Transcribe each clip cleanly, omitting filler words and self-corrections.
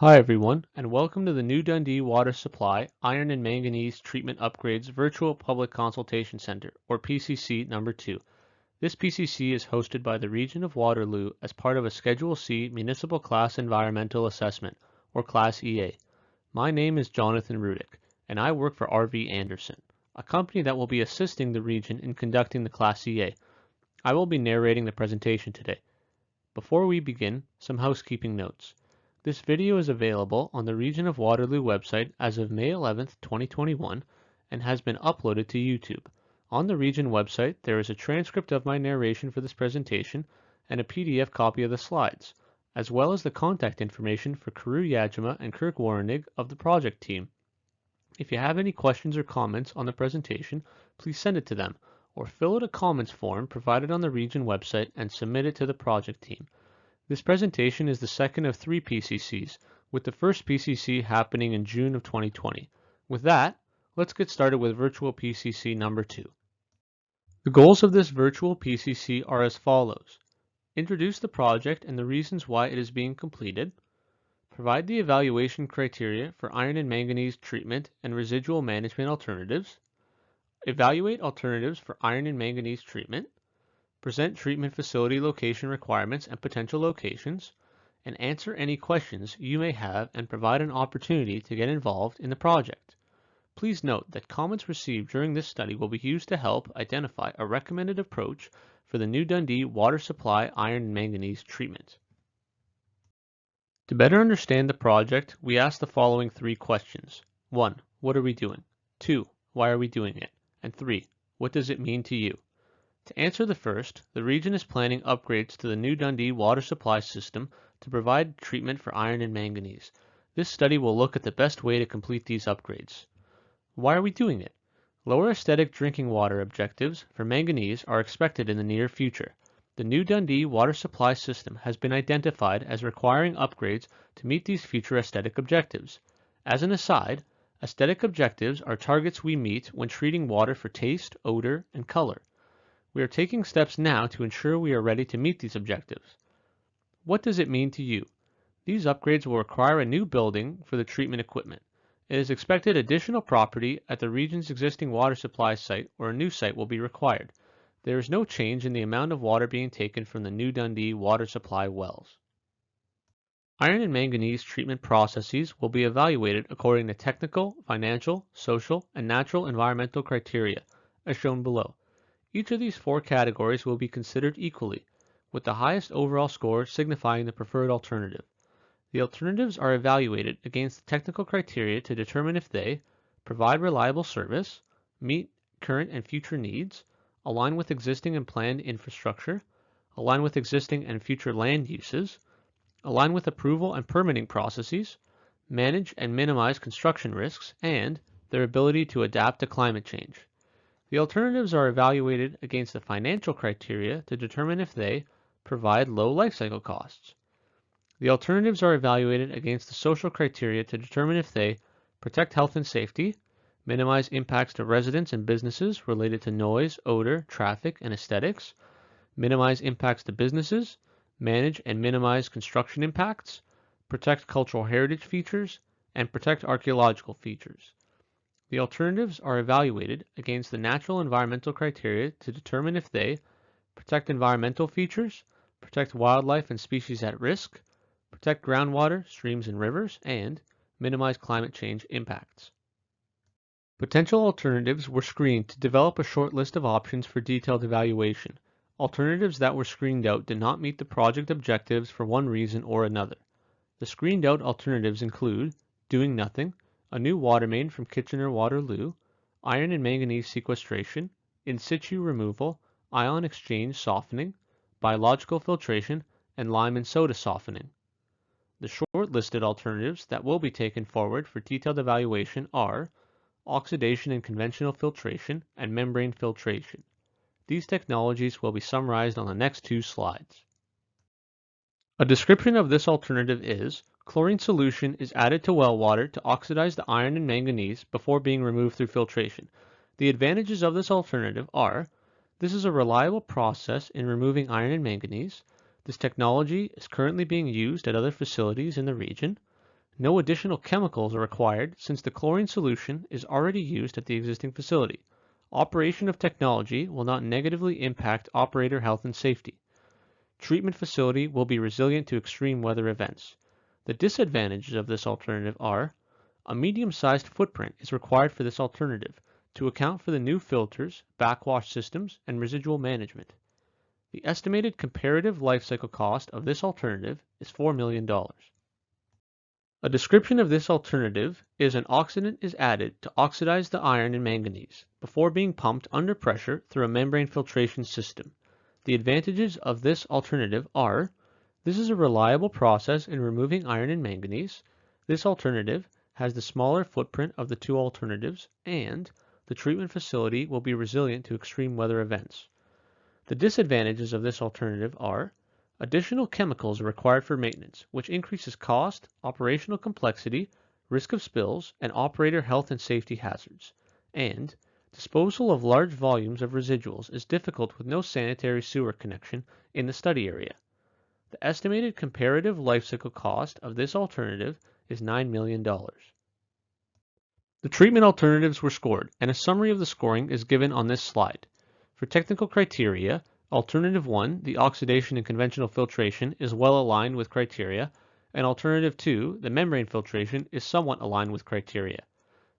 Hi everyone, and welcome to the new Dundee Water Supply Iron and Manganese Treatment Upgrades Virtual Public Consultation Centre, or PCC number 2. This PCC is hosted by the Region of Waterloo as part of a Schedule C Municipal Class Environmental Assessment, or Class EA. My name is Jonathan Rudick, and I work for RV Anderson, a company that will be assisting the region in conducting the Class EA. I will be narrating the presentation today. Before we begin, some housekeeping notes. This video is available on the Region of Waterloo website as of May 11th, 2021, and has been uploaded to YouTube. On the Region website, there is a transcript of my narration for this presentation and a PDF copy of the slides, as well as the contact information for Karu Yajima and Kirk Warrenig of the project team. If you have any questions or comments on the presentation, please send it to them, or fill out a comments form provided on the Region website and submit it to the project team. This presentation is the second of 3 PCCs, with the first PCC happening in June of 2020. With that, let's get started with virtual PCC number 2. The goals of this virtual PCC are as follows. Introduce the project and the reasons why it is being completed. Provide the evaluation criteria for iron and manganese treatment and residual management alternatives. Evaluate alternatives for iron and manganese treatment. Present treatment facility location requirements and potential locations, and answer any questions you may have and provide an opportunity to get involved in the project. Please note that comments received during this study will be used to help identify a recommended approach for the new Dundee water supply iron and manganese treatment. To better understand the project, we ask the following 3 questions. 1. What are we doing? 2. Why are we doing it? And 3. What does it mean to you? To answer the first, the region is planning upgrades to the new Dundee water supply system to provide treatment for iron and manganese. This study will look at the best way to complete these upgrades. Why are we doing it? Lower aesthetic drinking water objectives for manganese are expected in the near future. The new Dundee water supply system has been identified as requiring upgrades to meet these future aesthetic objectives. As an aside, aesthetic objectives are targets we meet when treating water for taste, odor, and color. We are taking steps now to ensure we are ready to meet these objectives. What does it mean to you? These upgrades will require a new building for the treatment equipment. It is expected additional property at the region's existing water supply site or a new site will be required. There is no change in the amount of water being taken from the new Dundee water supply wells. Iron and manganese treatment processes will be evaluated according to technical, financial, social, and natural environmental criteria, as shown below. Each of these 4 categories will be considered equally, with the highest overall score signifying the preferred alternative. The alternatives are evaluated against the technical criteria to determine if they provide reliable service, meet current and future needs, align with existing and planned infrastructure, align with existing and future land uses, align with approval and permitting processes, manage and minimize construction risks, and their ability to adapt to climate change. The alternatives are evaluated against the financial criteria to determine if they provide low life cycle costs. The alternatives are evaluated against the social criteria to determine if they protect health and safety, minimize impacts to residents and businesses related to noise, odor, traffic, and aesthetics, minimize impacts to businesses, manage and minimize construction impacts, protect cultural heritage features, and protect archaeological features. The alternatives are evaluated against the natural environmental criteria to determine if they protect environmental features, protect wildlife and species at risk, protect groundwater, streams and rivers, and minimize climate change impacts. Potential alternatives were screened to develop a short list of options for detailed evaluation. Alternatives that were screened out did not meet the project objectives for one reason or another. The screened out alternatives include doing nothing, a new water main from Kitchener-Waterloo, iron and manganese sequestration, in situ removal, ion exchange softening, biological filtration, and lime and soda softening. The short-listed alternatives that will be taken forward for detailed evaluation are oxidation and conventional filtration and membrane filtration. These technologies will be summarized on the next 2 slides. A description of this alternative is chlorine solution is added to well water to oxidize the iron and manganese before being removed through filtration. The advantages of this alternative are this is a reliable process in removing iron and manganese. This technology is currently being used at other facilities in the region. No additional chemicals are required since the chlorine solution is already used at the existing facility. Operation of technology will not negatively impact operator health and safety. Treatment facility will be resilient to extreme weather events. The disadvantages of this alternative are: a medium-sized footprint is required for this alternative to account for the new filters, backwash systems, and residual management. The estimated comparative life cycle cost of this alternative is $4 million. A description of this alternative is an oxidant is added to oxidize the iron and manganese before being pumped under pressure through a membrane filtration system. The advantages of this alternative are: this is a reliable process in removing iron and manganese. This alternative has the smaller footprint of the two alternatives, and the treatment facility will be resilient to extreme weather events. The disadvantages of this alternative are: additional chemicals are required for maintenance, which increases cost, operational complexity, risk of spills, and operator health and safety hazards. And disposal of large volumes of residuals is difficult with no sanitary sewer connection in the study area. The estimated comparative life cycle cost of this alternative is $9 million. The treatment alternatives were scored, and a summary of the scoring is given on this slide. For technical criteria, Alternative 1, the oxidation and conventional filtration, is well aligned with criteria, and Alternative 2, the membrane filtration, is somewhat aligned with criteria.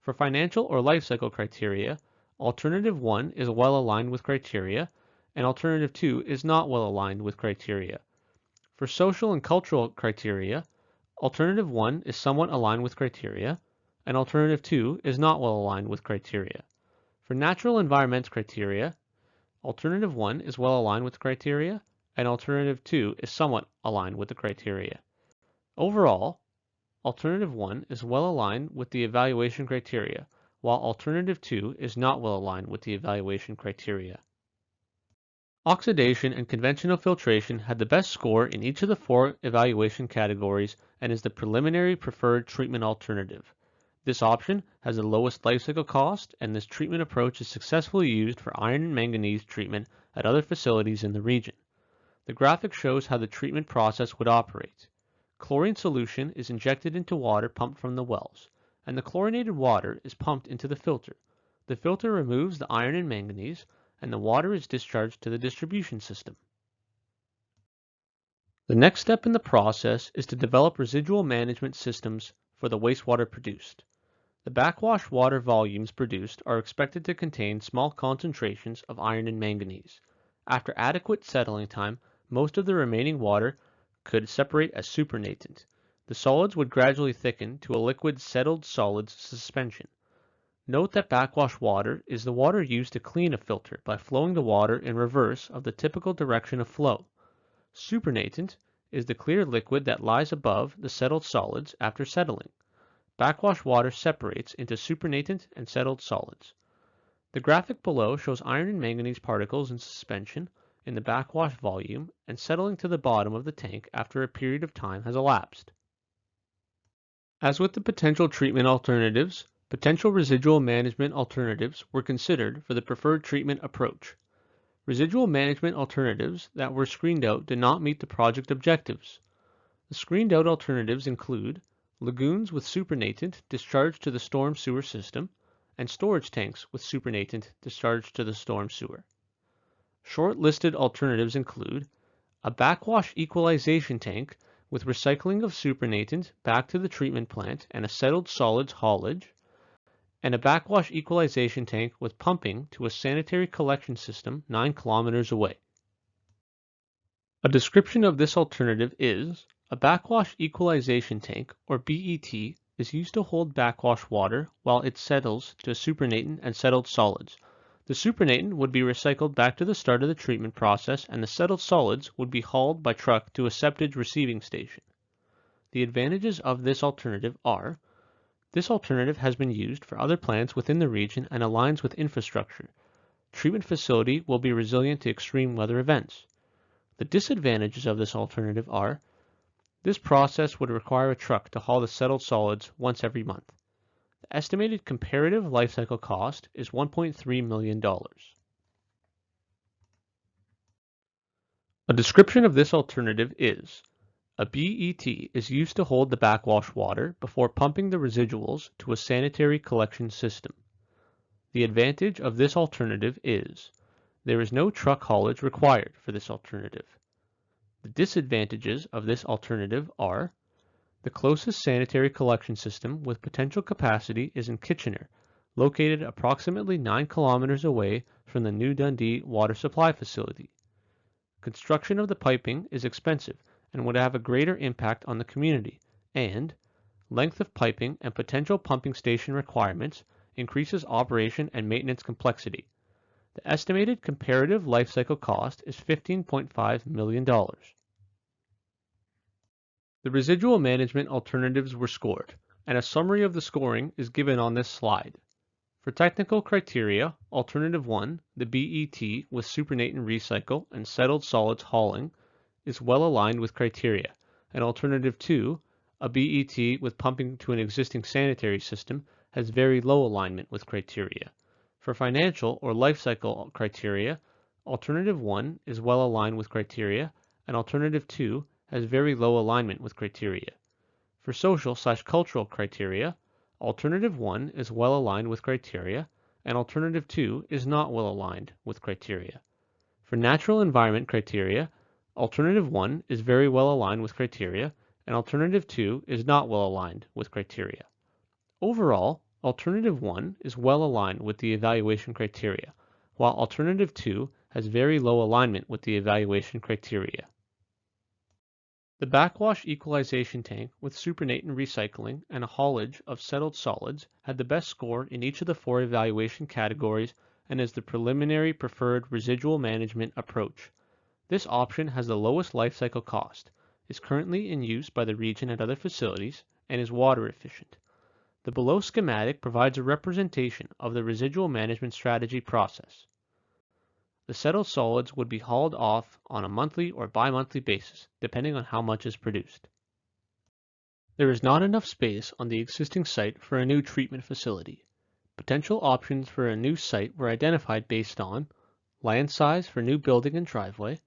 For financial or life cycle criteria, Alternative 1 is well aligned with criteria, and Alternative 2 is not well aligned with criteria. For social and cultural criteria, Alternative 1 is somewhat aligned with criteria, and Alternative 2 is not well aligned with criteria. For natural environment criteria, Alternative 1 is well aligned with the criteria, and Alternative 2 is somewhat aligned with the criteria. Overall, Alternative 1 is well aligned with the evaluation criteria, while Alternative 2 is not well aligned with the evaluation criteria. Oxidation and conventional filtration had the best score in each of the 4 evaluation categories and is the preliminary preferred treatment alternative. This option has the lowest life cycle cost, and this treatment approach is successfully used for iron and manganese treatment at other facilities in the region. The graphic shows how the treatment process would operate. Chlorine solution is injected into water pumped from the wells, and the chlorinated water is pumped into the filter. The filter removes the iron and manganese, and the water is discharged to the distribution system. The next step in the process is to develop residual management systems for the wastewater produced. The backwash water volumes produced are expected to contain small concentrations of iron and manganese. After adequate settling time, most of the remaining water could separate as supernatant. The solids would gradually thicken to a liquid settled solids suspension. Note that backwash water is the water used to clean a filter by flowing the water in reverse of the typical direction of flow. Supernatant is the clear liquid that lies above the settled solids after settling. Backwash water separates into supernatant and settled solids. The graphic below shows iron and manganese particles in suspension in the backwash volume and settling to the bottom of the tank after a period of time has elapsed. As with the potential treatment alternatives, potential residual management alternatives were considered for the preferred treatment approach. Residual management alternatives that were screened out did not meet the project objectives. The screened out alternatives include lagoons with supernatant discharged to the storm sewer system, and storage tanks with supernatant discharged to the storm sewer. Short-listed alternatives include a backwash equalization tank with recycling of supernatant back to the treatment plant and a settled solids haulage, and a backwash equalization tank with pumping to a sanitary collection system 9 kilometers away. A description of this alternative is: a backwash equalization tank, or BET, is used to hold backwash water while it settles to supernatant and settled solids. The supernatant would be recycled back to the start of the treatment process, and the settled solids would be hauled by truck to a septage receiving station. The advantages of this alternative are: this alternative has been used for other plants within the region and aligns with infrastructure. Treatment facility will be resilient to extreme weather events. The disadvantages of this alternative are: this process would require a truck to haul the settled solids once every month. The estimated comparative life cycle cost is $1.3 million. A description of this alternative is: A BET is used to hold the backwash water before pumping the residuals to a sanitary collection system. The advantage of this alternative is there is no truck haulage required for this alternative. The disadvantages of this alternative are the closest sanitary collection system with potential capacity is in Kitchener, located approximately 9 kilometers away from the new Dundee water supply facility. Construction of the piping is expensive and would have a greater impact on the community, and length of piping and potential pumping station requirements increases operation and maintenance complexity. The estimated comparative life cycle cost is $15.5 million. The residual management alternatives were scored, and a summary of the scoring is given on this slide. For technical criteria, Alternative 1, the BET with supernate and recycle and settled solids hauling, is well aligned with criteria, and Alternative 2, a BET with pumping to an existing sanitary system, has very low alignment with criteria. For financial or life cycle criteria, Alternative 1 is well aligned with criteria, and Alternative 2 has very low alignment with criteria. For social/cultural criteria, Alternative 1 is well aligned with criteria, and Alternative 2 is not well aligned with criteria. For natural environment criteria, Alternative 1 is very well aligned with criteria, and Alternative 2 is not well aligned with criteria. Overall, Alternative 1 is well aligned with the evaluation criteria, while Alternative 2 has very low alignment with the evaluation criteria. The backwash equalization tank with supernate and recycling and a haulage of settled solids had the best score in each of the 4 evaluation categories and is the preliminary preferred residual management approach. This option has the lowest life cycle cost, is currently in use by the region at other facilities, and is water efficient. The below schematic provides a representation of the residual management strategy process. The settled solids would be hauled off on a monthly or bi-monthly basis, depending on how much is produced. There is not enough space on the existing site for a new treatment facility. Potential options for a new site were identified based on land size for new building and driveway,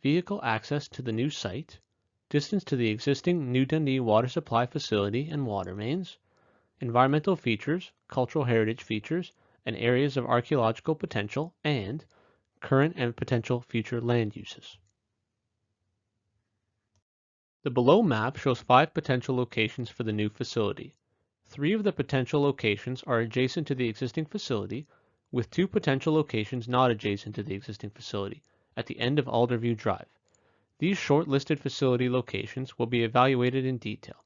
vehicle access to the new site, distance to the existing New Dundee water supply facility and water mains, environmental features, cultural heritage features, and areas of archaeological potential, and current and potential future land uses. The below map shows 5 potential locations for the new facility. 3 of the potential locations are adjacent to the existing facility, with 2 potential locations not adjacent to the existing facility, at the end of Alderview Drive. These short-listed facility locations will be evaluated in detail.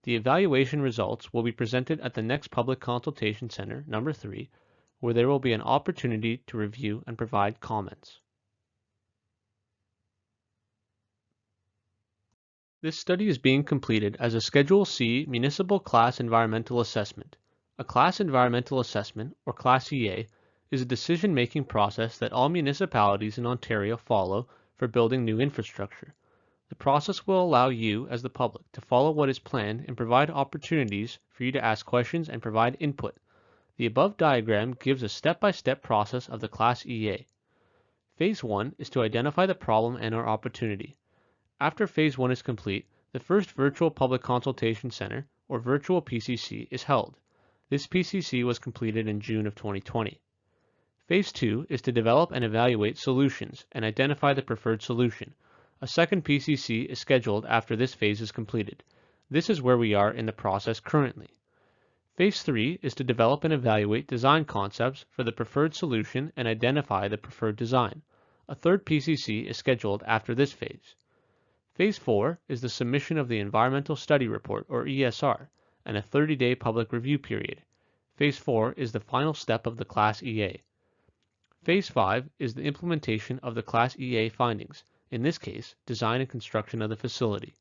The evaluation results will be presented at the next Public Consultation Center, number 3, where there will be an opportunity to review and provide comments. This study is being completed as a Schedule C Municipal Class Environmental Assessment. A Class Environmental Assessment, or Class EA, is a decision-making process that all municipalities in Ontario follow for building new infrastructure. The process will allow you, as the public, to follow what is planned and provide opportunities for you to ask questions and provide input. The above diagram gives a step-by-step process of the Class EA. Phase 1 is to identify the problem and our opportunity. After Phase 1 is complete, the first Virtual Public Consultation Center, or Virtual PCC, is held. This PCC was completed in June of 2020. Phase 2 is to develop and evaluate solutions and identify the preferred solution. A second PCC is scheduled after this phase is completed. This is where we are in the process currently. Phase 3 is to develop and evaluate design concepts for the preferred solution and identify the preferred design. A third PCC is scheduled after this phase. Phase 4 is the submission of the Environmental Study Report, or ESR, and a 30-day public review period. Phase 4 is the final step of the Class EA. Phase 5 is the implementation of the Class EA findings, in this case, design and construction of the facility.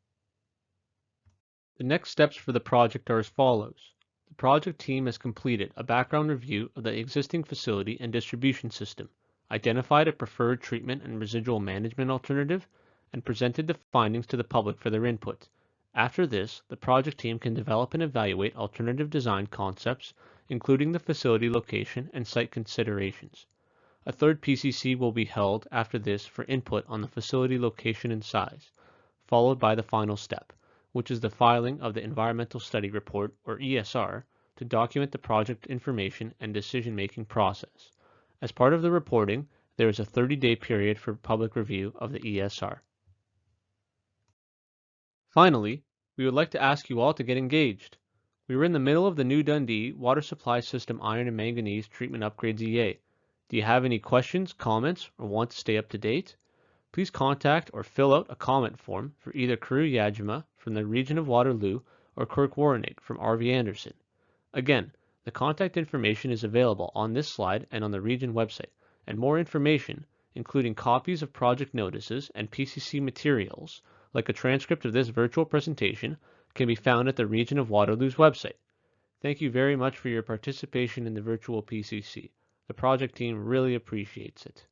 The next steps for the project are as follows. The project team has completed a background review of the existing facility and distribution system, identified a preferred treatment and residual management alternative, and presented the findings to the public for their input. After this, the project team can develop and evaluate alternative design concepts, including the facility location and site considerations. A third PCC will be held after this for input on the facility location and size. followed by the final step, which is the filing of the Environmental Study Report, or ESR, to document the project information and decision-making process. As part of the reporting, there is a 30-day period for public review of the ESR. Finally, we would like to ask you all to get engaged. We were in the middle of the new Dundee Water Supply System Iron and Manganese Treatment Upgrades EA. Do you have any questions, comments, or want to stay up to date? Please contact or fill out a comment form for either Carew Yajima from the region of Waterloo or Kirk Warrenegg from RV Anderson. Again, the contact information is available on this slide and on the region website, and more information, including copies of project notices and PCC materials, like a transcript of this virtual presentation, can be found at the Region of Waterloo's website. Thank you very much for your participation in the virtual PCC. The project team really appreciates it.